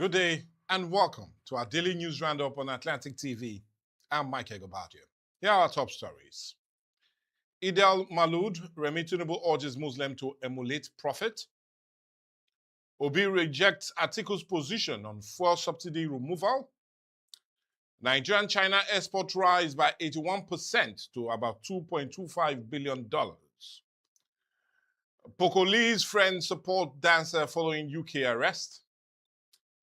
Good day and welcome to our daily news roundup on Atlantic TV. I'm Mike Egobadia. Here are our top stories. Eid al-Maulud, Remi Tinubu urges Muslims to emulate Prophet. Obi rejects Atiku's position on fuel subsidy removal. Nigeria-China export rise by 81% to about $2.25 billion. Pokoli's friends support dancer following UK arrest.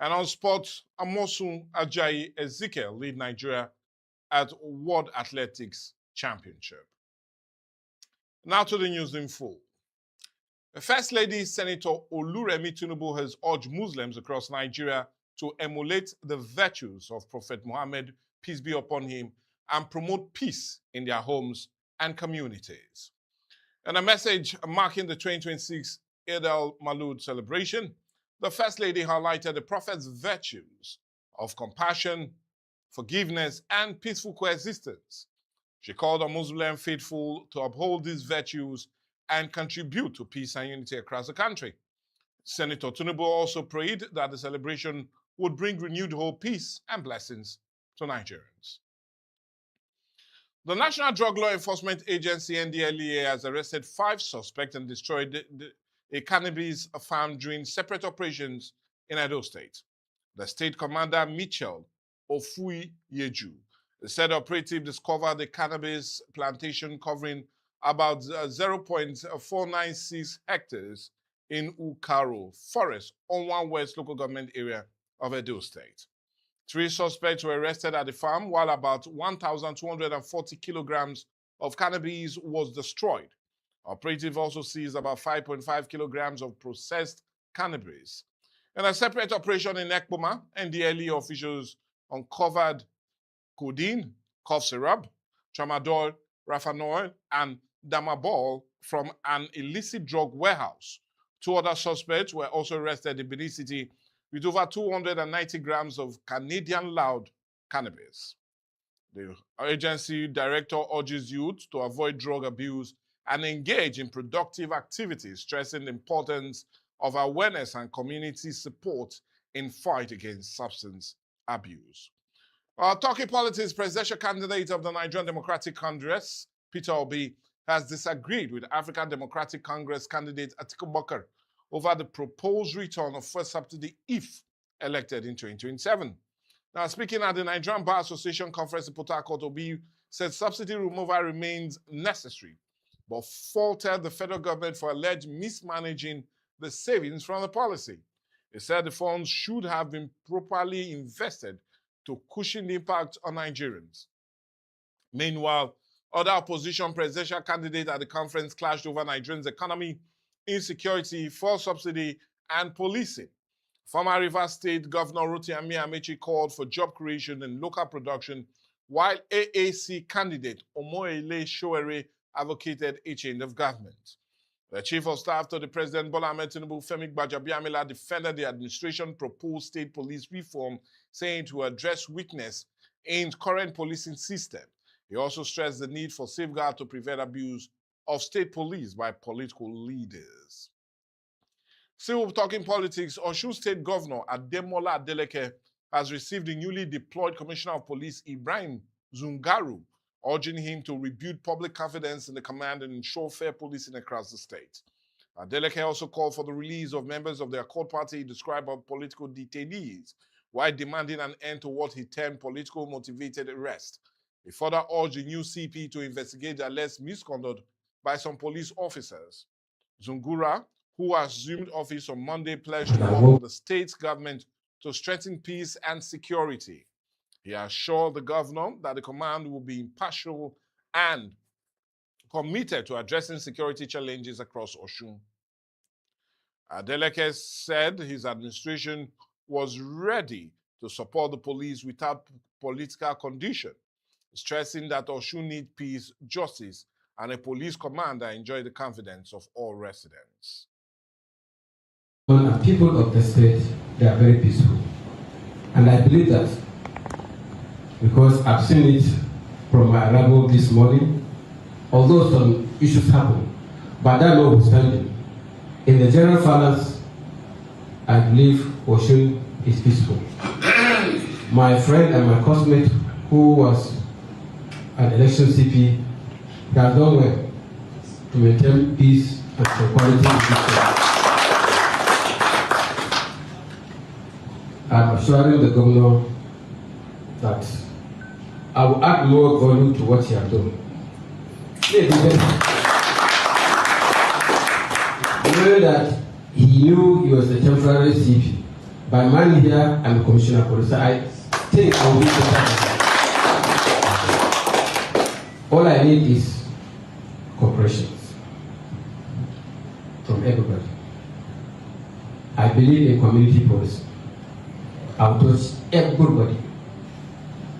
And on sports, Amosun Ajayi Ezekiel lead Nigeria at World Athletics Championship. Now to the news in full. First Lady Senator Oluremi Tinubu has urged Muslims across Nigeria to emulate the virtues of Prophet Muhammad, peace be upon him, and promote peace in their homes and communities. In a message marking the 2026 Eid al-Maulud celebration, the First Lady highlighted the Prophet's virtues of compassion, forgiveness, and peaceful coexistence. She called on Muslim faithful to uphold these virtues and contribute to peace and unity across the country. Senator Tinubu also prayed that the celebration would bring renewed hope, peace, and blessings to Nigerians. The National Drug Law Enforcement Agency, NDLEA, has arrested 5 suspects and destroyed a cannabis farm during separate operations in Edo State. The state commander, Michel Ofuyeju, said operative discovered a cannabis plantation covering about 0.496 hectares in Ukaro Forest, Onwa West local government area of Edo State. 3 suspects were arrested at the farm, while about 1,240 kilograms of cannabis was destroyed. Operative also seized about 5.5 kilograms of processed cannabis. In a separate operation in Ekpoma, NDLE officials uncovered codeine, cough syrup, tramadol, rafanol, and damabol from an illicit drug warehouse. 2 other suspects were also arrested in Benin City with over 290 grams of Canadian loud cannabis. The agency director urges youth to avoid drug abuse and engage in productive activities, stressing the importance of awareness and community support in fight against substance abuse. Talking politics, presidential candidate of the Nigerian Democratic Congress, Peter Obi, has disagreed with African Democratic Congress candidate Atiku Abubakar over the proposed return of fuel subsidy if elected in 2027. Now, speaking at the Nigerian Bar Association conference in Port Harcourt, Obi said subsidy removal remains necessary, but faulted the federal government for alleged mismanaging the savings from the policy. He said the funds should have been properly invested to cushion the impact on Nigerians. Meanwhile, other opposition presidential candidates at the conference clashed over Nigerians' economy, insecurity, fuel subsidy, and policing. Former Rivers State Governor Rotimi Amaechi called for job creation and local production, while AAC candidate Omoyele Sowore advocated a change of government. The chief of staff to the President Bola Ahmed Tinubu, Femi Gbajabiamila, defended the administration proposed state police reform, saying to address weakness in current policing system. He also stressed the need for safeguards to prevent abuse of state police by political leaders. Still talking politics, Osun State Governor Ademola Adeleke has received the newly deployed Commissioner of Police Ibrahim Zungaru, urging him to rebuild public confidence in the command and ensure fair policing across the state. Adeleke also called for the release of members of the Accord Party described as political detainees, while demanding an end to what he termed political motivated arrest. He further urged the new CP to investigate the alleged misconduct by some police officers. Zungura, who assumed office on Monday, pledged to work with the state government to strengthen peace and security. He assured the governor that the command will be impartial and committed to addressing security challenges across Osun. Adeleke said his administration was ready to support the police without political condition, stressing that Osun needs peace, justice, and a police command that enjoy the confidence of all residents. And people of the state, they are very peaceful. And I believe that because I've seen it from my arrival this morning, although some issues happen, but that notwithstanding, in the general balance, I believe Osun is peaceful. My friend and my classmate, who was an election CP, they have done well to maintain peace and tranquility in this state. I'm assuring the governor that I will add more value to what he has done. Knowing that he knew he was a temporary CP. By money here, I'm a commissioner of police. I think I will be better. All I need is cooperation from everybody. I believe in community policy. I will touch everybody,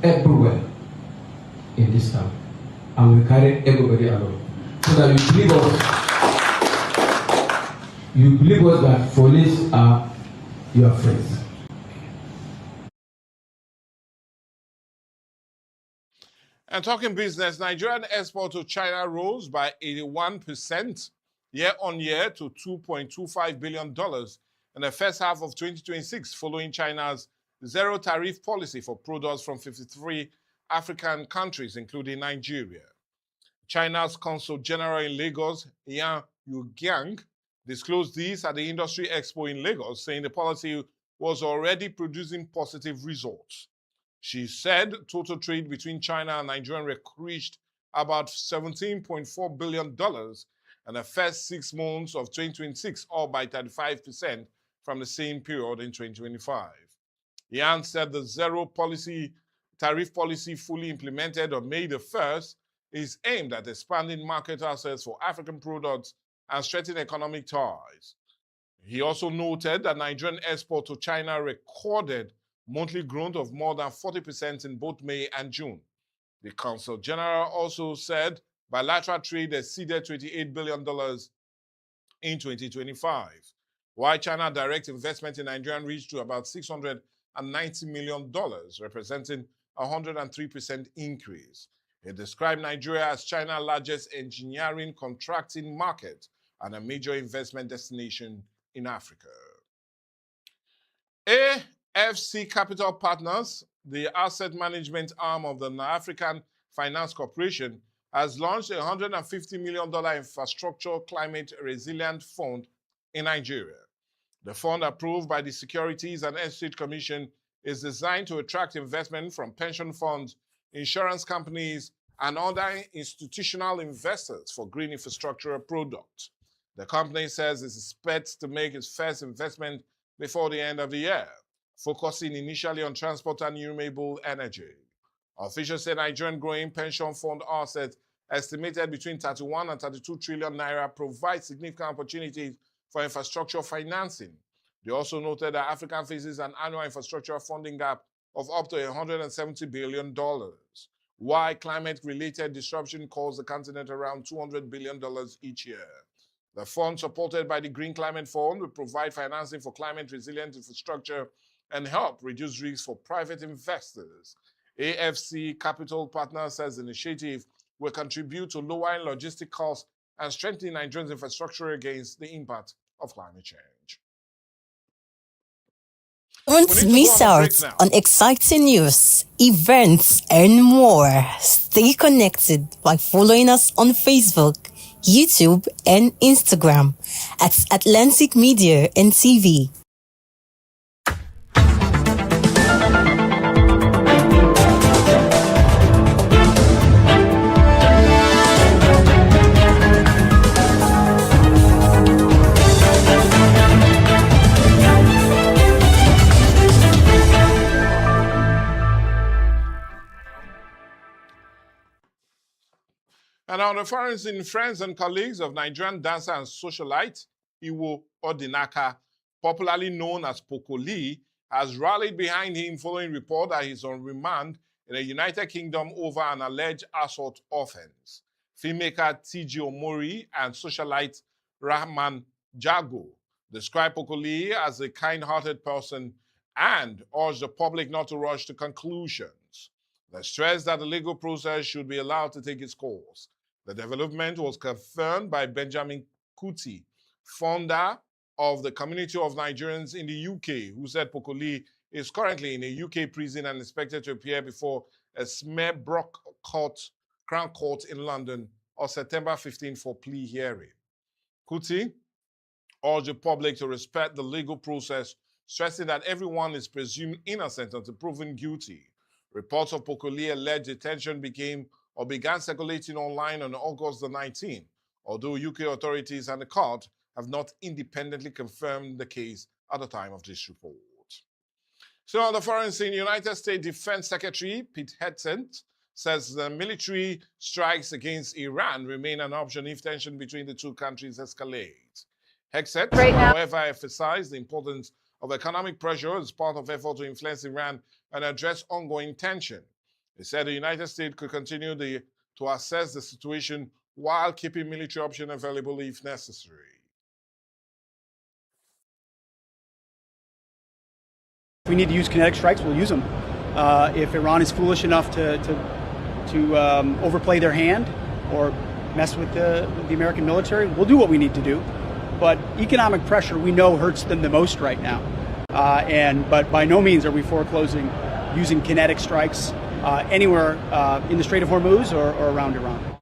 everywhere in this town, and we carry everybody along. So that you believe us that police are your friends. And talking business, Nigerian export to China rose by 81% year-on-year to $2.25 billion in the first half of 2026, following China's zero tariff policy for products from 53 African countries, including Nigeria. China's Consul General in Lagos, Yan Yugiang, disclosed this at the Industry Expo in Lagos, saying the policy was already producing positive results. She said total trade between China and Nigeria reached about $17.4 billion in the first 6 months of 2026, up by 35% from the same period in 2025. Yan said the zero tariff policy fully implemented on May the 1st is aimed at expanding market access for African products and strengthening economic ties. He also noted that Nigerian export to China recorded monthly growth of more than 40% in both May and June. The Consul General also said bilateral trade exceeded $28 billion in 2025, while China direct investment in Nigeria reached to about $690 million, representing a 103% increase. He described Nigeria as China's largest engineering contracting market and a major investment destination in Africa. AFC Capital Partners, the asset management arm of the African Finance Corporation, has launched a $150 million infrastructure climate resilient fund in Nigeria. The fund, approved by the Securities and Exchange Commission, is designed to attract investment from pension funds, insurance companies, and other institutional investors for green infrastructure products. The company says it expects to make its first investment before the end of the year, focusing initially on transport and renewable energy. Officials say Nigerian growing pension fund assets, estimated between 31 and 32 trillion naira, provide significant opportunities for infrastructure financing. They also noted that Africa faces an annual infrastructure funding gap of up to $170 billion, while climate-related disruption costs the continent around $200 billion each year. The fund, supported by the Green Climate Fund, will provide financing for climate-resilient infrastructure and help reduce risks for private investors. AFC Capital Partners says the initiative will contribute to lowering logistic costs and strengthening Nigeria's infrastructure against the impact of climate change. Don't miss out on exciting news, events, and more. Stay connected by following us on Facebook, YouTube, and Instagram at Atlantic Media and TV. And on the foreign friends and colleagues of Nigerian dancer and socialite Iwo Odinaka, popularly known as Pokoli, has rallied behind him following report that he's on remand in the United Kingdom over an alleged assault offense. Filmmaker T.J. Omori and socialite Rahman Jago described Pokoli as a kind-hearted person and urged the public not to rush to conclusions. They stressed that the legal process should be allowed to take its course. The development was confirmed by Benjamin Kuti, founder of the Community of Nigerians in the UK, who said Pokoli is currently in a UK prison and expected to appear before a Smerbrook Crown Court in London on September 15 for plea hearing. Kuti urged the public to respect the legal process, stressing that everyone is presumed innocent until proven guilty. Reports of Pokoli alleged detention began circulating online on August the 19th, although UK authorities and the court have not independently confirmed the case at the time of this report. So on the foreign scene, United States Defense Secretary Pete Hegseth says the military strikes against Iran remain an option if tension between the two countries escalates. Hegseth, however, emphasized the importance of economic pressure as part of effort to influence Iran and address ongoing tension. He said the United States could continue to assess the situation while keeping military options available if necessary. If we need to use kinetic strikes, we'll use them. If Iran is foolish enough to overplay their hand or mess with the American military, we'll do what we need to do. But economic pressure, we know, hurts them the most right now. But by no means are we foreclosing using kinetic strikes anywhere in the Strait of Hormuz or around Iran.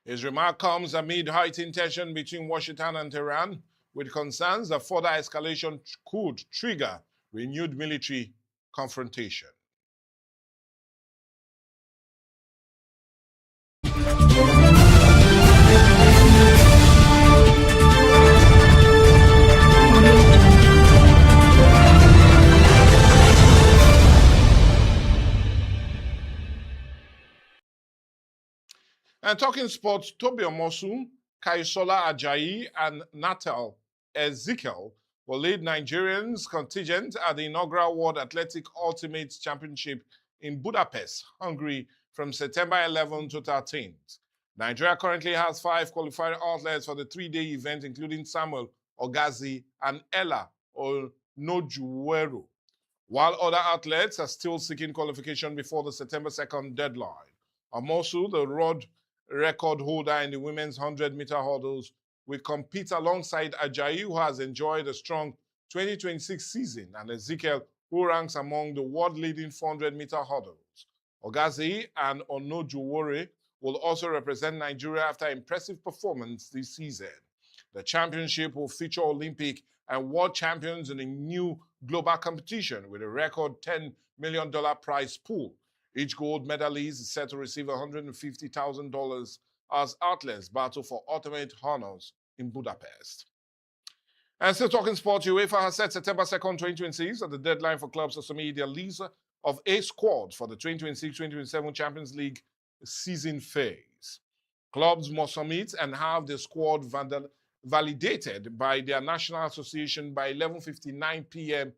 His remark comes amid heightened tension between Washington and Tehran, with concerns that further escalation could trigger renewed military confrontation. And talking sports, Tobi Omosu, Kaisola Ajayi, and Natal Ezekiel will lead Nigerians contingent at the inaugural World Athletic Ultimate Championship in Budapest, Hungary, from September 11 to 13th. Nigeria currently has 5 qualified athletes for the 3-day event, including Samuel Ogazi and Ella Onojuwero, while other athletes are still seeking qualification before the September 2nd deadline. Omosu, the road record holder in the women's 100-meter hurdles, will compete alongside Ajayi, who has enjoyed a strong 2026 season, and Ezekiel, who ranks among the world-leading 400-meter hurdles. Ogazi and Onojuwore will also represent Nigeria after impressive performance this season. The championship will feature Olympic and world champions in a new global competition with a record $10 million prize pool. Each gold medalist is set to receive $150,000 as athletes battle for ultimate honors in Budapest. And still talking sports, UEFA has set September 2nd, 2026 as the deadline for clubs to submit their list of A squads for the 2026-2027 Champions League season phase. Clubs must submit and have the squad validated by their national association by 11:59 p.m.